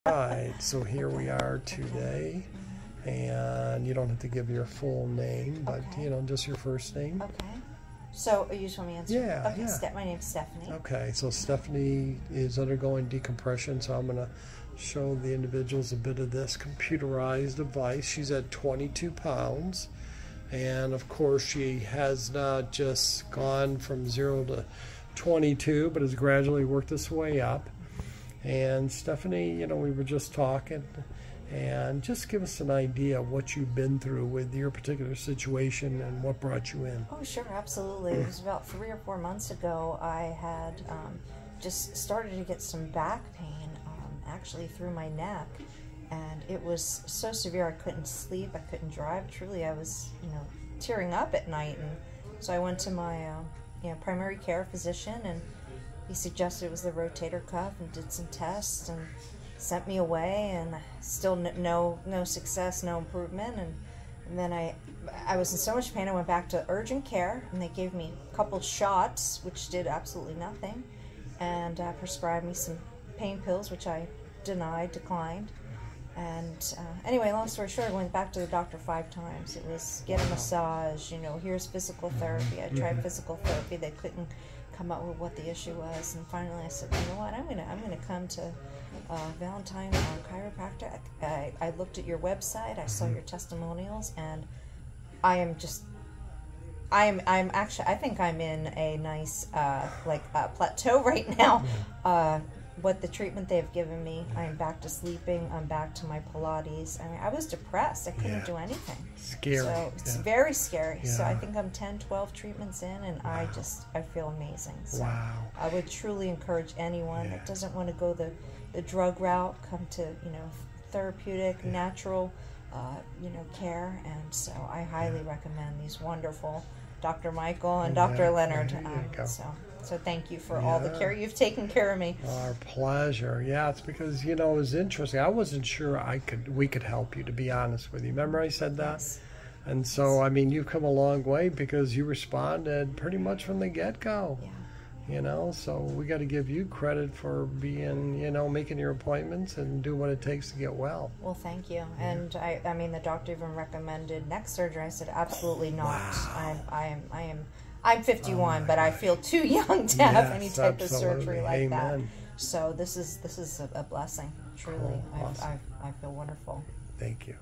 Right, so here we are today, and you don't have to give your full name, but Okay. you know, just your first name. Okay. So you just want me to answer? Yeah, Okay, yeah. my name's Stephanie. Okay, so Stephanie is undergoing decompression, so I'm going to show the individuals a bit of this computerized device. She's at 22 pounds, and of course she has not just gone from 0 to 22, but has gradually worked this way up. And Stephanie, you know, we were just talking, and just give us an idea of what you've been through with your particular situation and what brought you in. Oh, sure, absolutely. It was about 3 or 4 months ago. I had just started to get some back pain, actually through my neck, and it was so severe I couldn't sleep, I couldn't drive. Truly, I was, you know, tearing up at night, and so I went to my primary care physician, and he suggested it was the rotator cuff and did some tests and sent me away, and still no success, no improvement. And then I was in so much pain I went back to urgent care, and they gave me a couple shots which did absolutely nothing, and prescribed me some pain pills which I declined. And anyway, long story short, I went back to the doctor 5 times. It was get a massage, you know, here's physical therapy. I tried physical therapy. They couldn't come up with what the issue was, and finally I said, you know what, I'm gonna come to Valentine Chiropractic. I looked at your website, I saw your testimonials, and I'm actually, I think I'm in a nice plateau right now. What the treatment they've given me, I'm back to sleeping, I'm back to my Pilates. I mean, I was depressed, I couldn't do anything. Scary. So it's very scary. Yeah. So I think I'm 10, 12 treatments in, and I feel amazing. So Wow. I would truly encourage anyone that doesn't want to go the drug route, come to, you know, therapeutic, natural, care. And so I highly recommend these wonderful Dr. Michael and Dr. Leonard. So thank you for all the care you've taken care of me. Our pleasure. Yeah, it's because, you know, it was interesting. I wasn't sure we could help you, to be honest with you. Remember I said that? Yes. And so, I mean, you've come a long way because you responded pretty much from the get-go. Yeah. You know, so we got to give you credit for being, you know, making your appointments and do what it takes to get well. Well, thank you. And I mean, the doctor even recommended neck surgery. I said, absolutely not. Wow. I'm 51, but I feel too young to have any type of surgery like that. So this is a blessing. Truly, Awesome. I feel wonderful. Thank you.